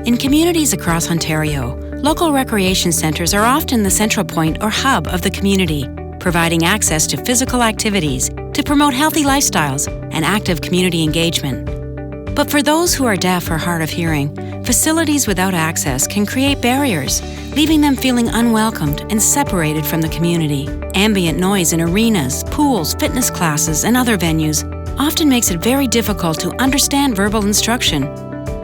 In communities across Ontario, local recreation centres are often the central point or hub of the community, providing access to physical activities to promote healthy lifestyles and active community engagement. But for those who are deaf or hard of hearing, facilities without access can create barriers, leaving them feeling unwelcomed and separated from the community. Ambient noise in arenas, pools, fitness classes, and other venues often makes it very difficult to understand verbal instruction.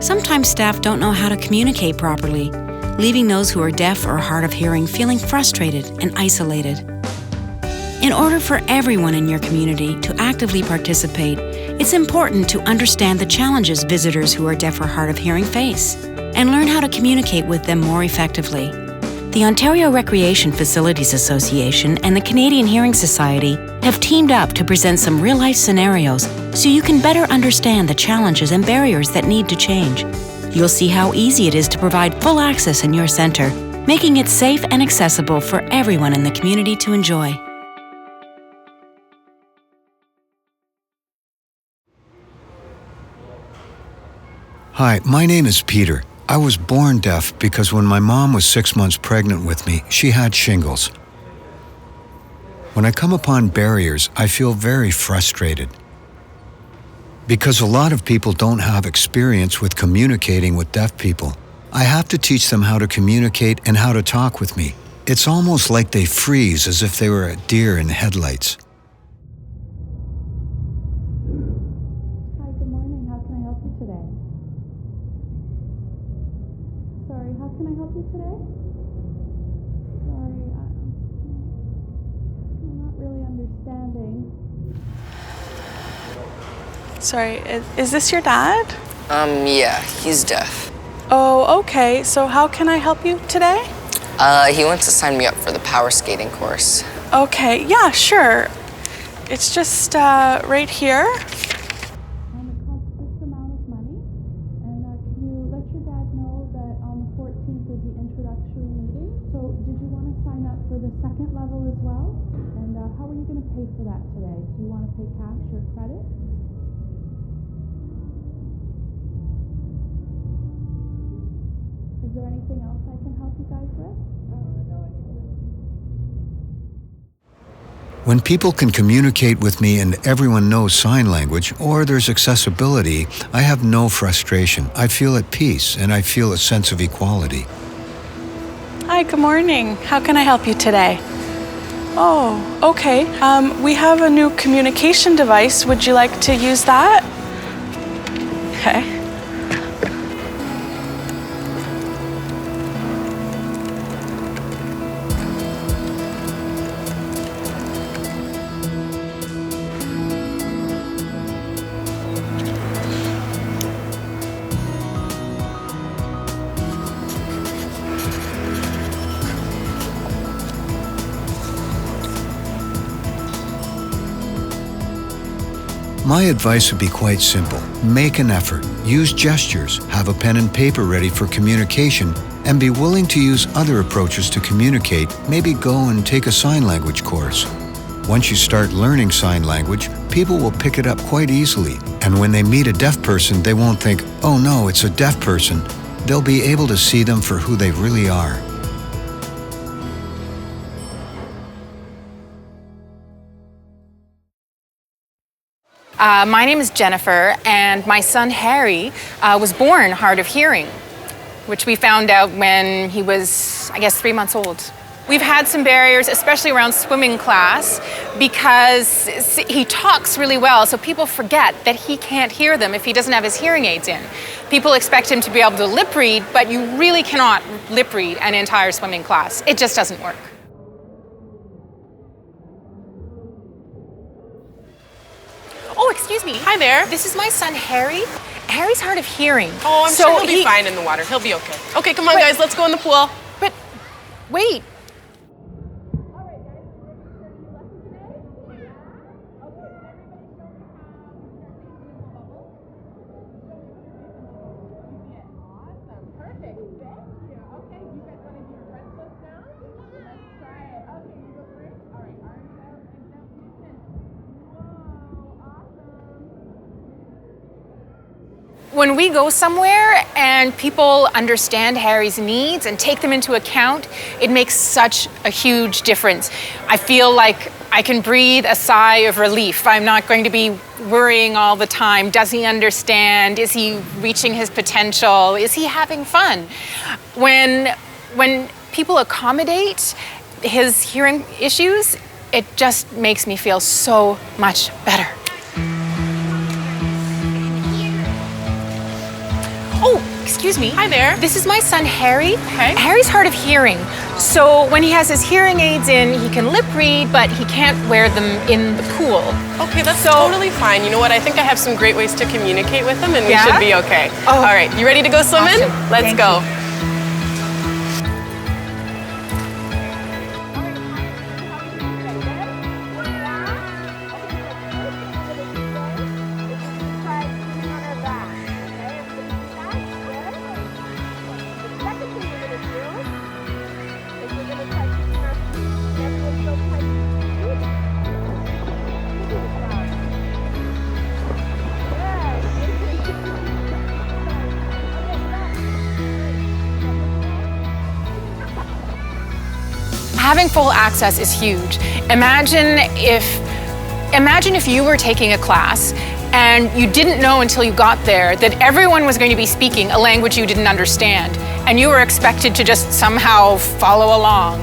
Sometimes staff don't know how to communicate properly, leaving those who are deaf or hard of hearing feeling frustrated and isolated. In order for everyone in your community to actively participate, it's important to understand the challenges visitors who are deaf or hard of hearing face and learn how to communicate with them more effectively. The Ontario Recreation Facilities Association and the Canadian Hearing Society have teamed up to present some real-life scenarios so you can better understand the challenges and barriers that need to change. You'll see how easy it is to provide full access in your centre, making it safe and accessible for everyone in the community to enjoy. Hi, my name is Peter. I was born deaf because when my mom was 6 months pregnant with me, she had shingles. When I come upon barriers, I feel very frustrated. Because a lot of people don't have experience with communicating with deaf people, I have to teach them how to communicate and how to talk with me. It's almost like they freeze as if they were a deer in headlights. Hi, good morning. How can I help you today? Sorry, how can I help you today? Sorry, I'm not really understanding. Sorry, is this your dad? Yeah, he's deaf. Oh, okay. So how can I help you today? He wants to sign me up for the power skating course. Okay, yeah, sure. It's just right here. And it costs this amount of money. And can you let your dad know that on the 14th is the introductory meeting? So did you want to sign up for the second level as well? And how are you going to pay for that today? Do you want to pay cash or credit? Is there anything else I can help you guys with? When people can communicate with me and everyone knows sign language, or there's accessibility, I have no frustration. I feel at peace and I feel a sense of equality. Hi, good morning. How can I help you today? Oh, okay. We have a new communication device. Would you like to use that? Okay. My advice would be quite simple. Make an effort, use gestures, have a pen and paper ready for communication, and be willing to use other approaches to communicate. Maybe go and take a sign language course. Once you start learning sign language, people will pick it up quite easily. And when they meet a deaf person, they won't think, oh no, it's a deaf person. They'll be able to see them for who they really are. My name is Jennifer, and my son Harry was born hard of hearing, which we found out when he was, I guess, 3 months old. We've had some barriers, especially around swimming class, because he talks really well, so people forget that he can't hear them if he doesn't have his hearing aids in. People expect him to be able to lip read, but you really cannot lip read an entire swimming class. It just doesn't work. Oh, excuse me. Hi there. This is my son, Harry. Harry's hard of hearing. Oh, I'm sure he'll be fine in the water. He'll be okay. Okay, come on, guys. Let's go in the pool. But, wait. When we go somewhere and people understand Harry's needs and take them into account, it makes such a huge difference. I feel like I can breathe a sigh of relief. I'm not going to be worrying all the time. Does he understand? Is he reaching his potential? Is he having fun? When people accommodate his hearing issues, it just makes me feel so much better. Oh, excuse me. Hi there. This is my son, Harry. Okay. Harry's hard of hearing. So when he has his hearing aids in, he can lip read, but he can't wear them in the pool. Okay, that's totally fine. You know what? I think I have some great ways to communicate with them, and we Yeah? should be okay. Oh. All right, you ready to go swimming? Awesome. Let's Thank go. you. Having full access is huge. Imagine if you were taking a class and you didn't know until you got there that everyone was going to be speaking a language you didn't understand, and you were expected to just somehow follow along.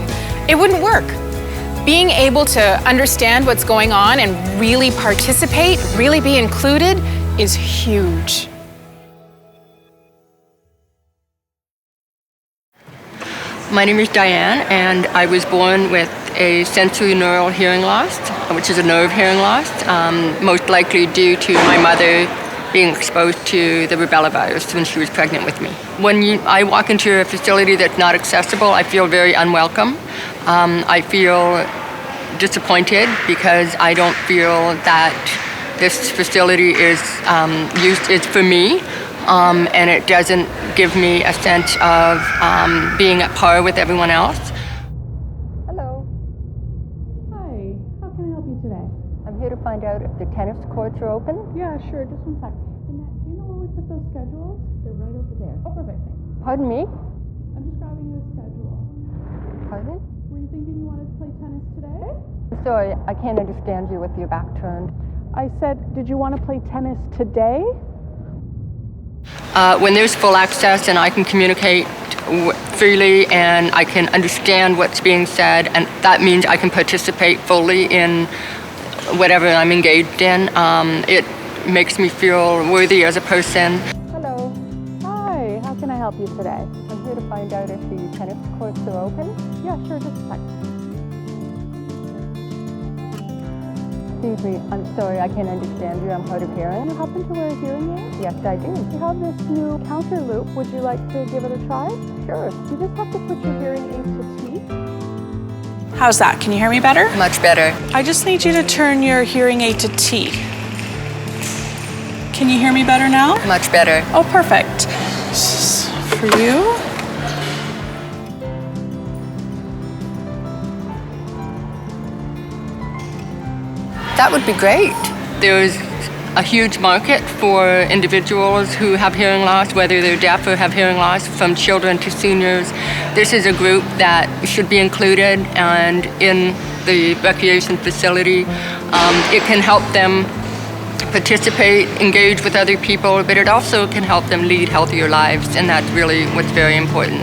It wouldn't work. Being able to understand what's going on and really participate, really be included, is huge. My name is Diane, and I was born with a sensorineural hearing loss, which is a nerve hearing loss, most likely due to my mother being exposed to the rubella virus when she was pregnant with me. When I walk into a facility that's not accessible, I feel very unwelcome. I feel disappointed because I don't feel that this facility is it's for me. And it doesn't give me a sense of being at par with everyone else. Hello. Hi, how can I help you today? I'm here to find out if the tennis courts are open. Yeah, sure, just one sec. Annette, do you know where we put those schedules? They're right over there. Oh, perfect, thanks. Pardon me? I'm just grabbing you a schedule. Pardon? Were you thinking you wanted to play tennis today? Sorry, I can't understand you with your back turned. I said, did you want to play tennis today? When there's full access and I can communicate freely and I can understand what's being said, and that means I can participate fully in whatever I'm engaged in, it makes me feel worthy as a person. Hello. Hi, how can I help you today? I'm here to find out if the tennis courts are open. Yeah, sure, just a sec. Excuse me, I'm sorry, I can't understand you. I'm hard of hearing. Do you happen to wear a hearing aid? Yes, I do. We have this new counter loop. Would you like to give it a try? Sure. You just have to put your hearing aid to T. How's that? Can you hear me better? Much better. I just need you to turn your hearing aid to T. Can you hear me better now? Much better. Oh, perfect. This is for you. That would be great. There's a huge market for individuals who have hearing loss, whether they're deaf or have hearing loss, from children to seniors. This is a group that should be included, and in the recreation facility, it can help them participate, engage with other people, but it also can help them lead healthier lives, and that's really what's very important.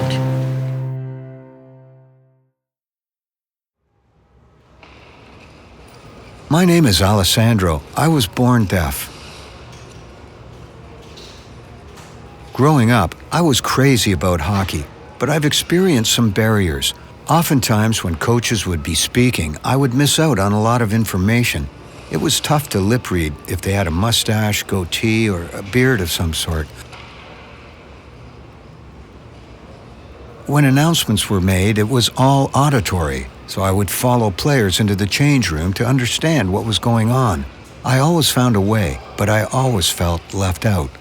My name is Allessandro. I was born deaf. Growing up, I was crazy about hockey, but I've experienced some barriers. Oftentimes, when coaches would be speaking, I would miss out on a lot of information. It was tough to lip read if they had a mustache, goatee, or a beard of some sort. When announcements were made, it was all auditory, so I would follow players into the change room to understand what was going on. I always found a way, but I always felt left out.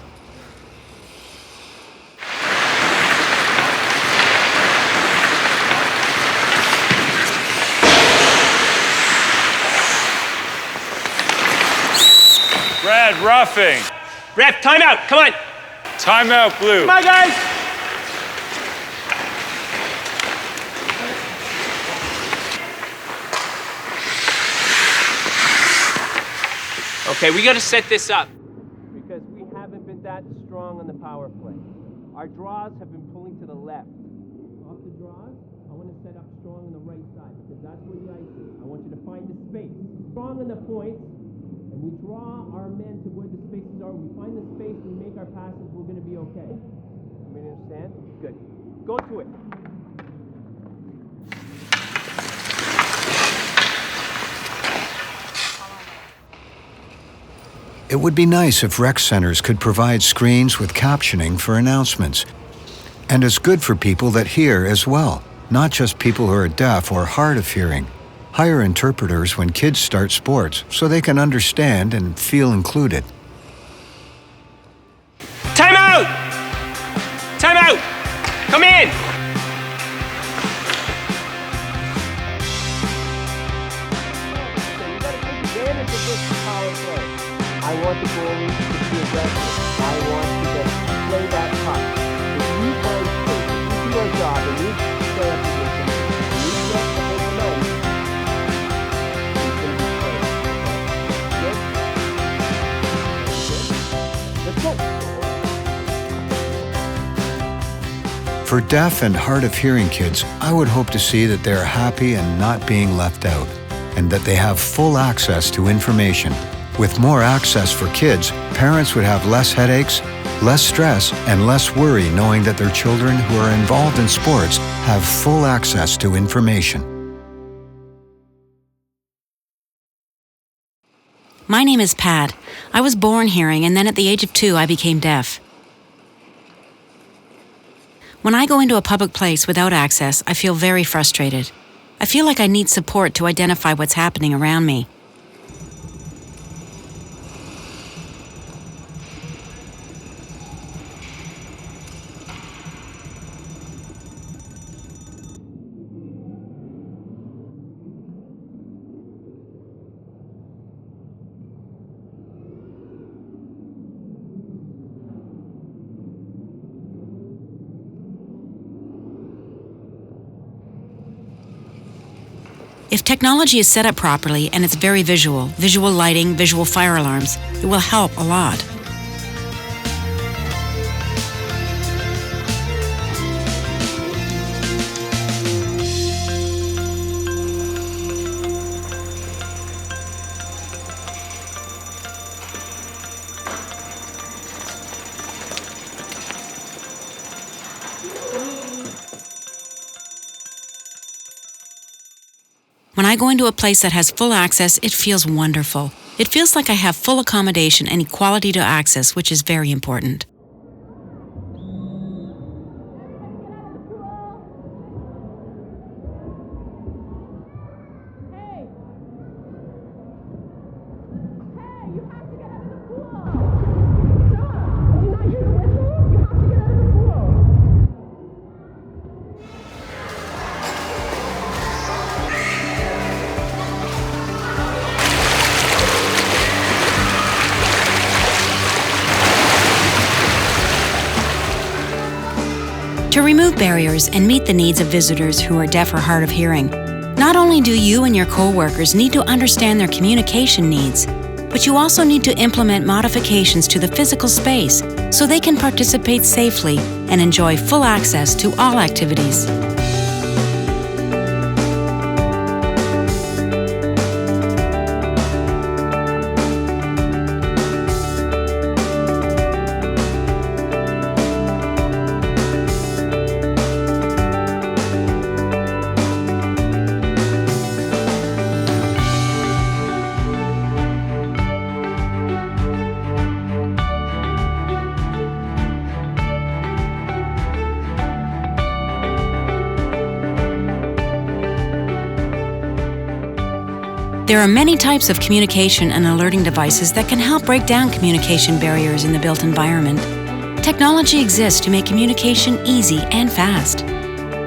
Brad, roughing. Ref, time out, come on. Timeout, Blue. Come on, guys. Okay, we got to set this up because we haven't been that strong on the power play. Our draws have been pulling to the left. Off the draws, I want to set up strong on the right side because that's where the ice is. I want you to find the space. Strong on the points, and we draw our men to where the spaces are. We find the space, we make our passes, we're going to be okay. Everybody understand? Good. Go to it. It would be nice if rec centers could provide screens with captioning for announcements. And it's good for people that hear as well, not just people who are deaf or hard of hearing. Hire interpreters when kids start sports so they can understand and feel included. Time out! Time out! Come in! I want the goalie to be aggressive. I want you to play that puck. If you find space, if you do your job and you stay up position, and you get the whole night, it's going to be played. Good? Let's go. For deaf and hard of hearing kids, I would hope to see that they are happy and not being left out, and that they have full access to information. With more access for kids, parents would have less headaches, less stress, and less worry knowing that their children who are involved in sports have full access to information. My name is Pat. I was born hearing, and then at the age of 2, I became deaf. When I go into a public place without access, I feel very frustrated. I feel like I need support to identify what's happening around me. If technology is set up properly and it's very visual lighting, visual fire alarms, it will help a lot. When I go into a place that has full access, it feels wonderful. It feels like I have full accommodation and equality to access, which is very important. To remove barriers and meet the needs of visitors who are deaf or hard of hearing, not only do you and your co-workers need to understand their communication needs, but you also need to implement modifications to the physical space so they can participate safely and enjoy full access to all activities. There are many types of communication and alerting devices that can help break down communication barriers in the built environment. Technology exists to make communication easy and fast.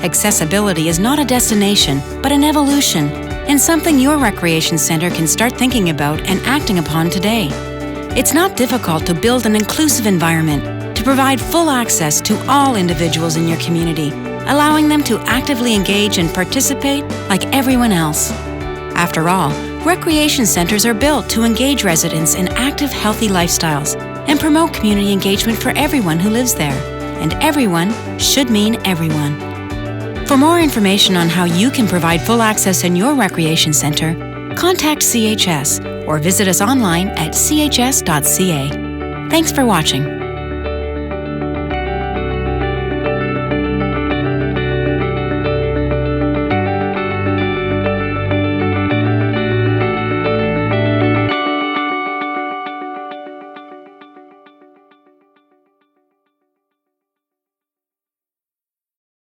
Accessibility is not a destination, but an evolution, and something your recreation center can start thinking about and acting upon today. It's not difficult to build an inclusive environment to provide full access to all individuals in your community, allowing them to actively engage and participate like everyone else. After all, recreation centers are built to engage residents in active, healthy lifestyles and promote community engagement for everyone who lives there. And everyone should mean everyone. For more information on how you can provide full access in your recreation center, contact CHS or visit us online at chs.ca. Thanks for watching.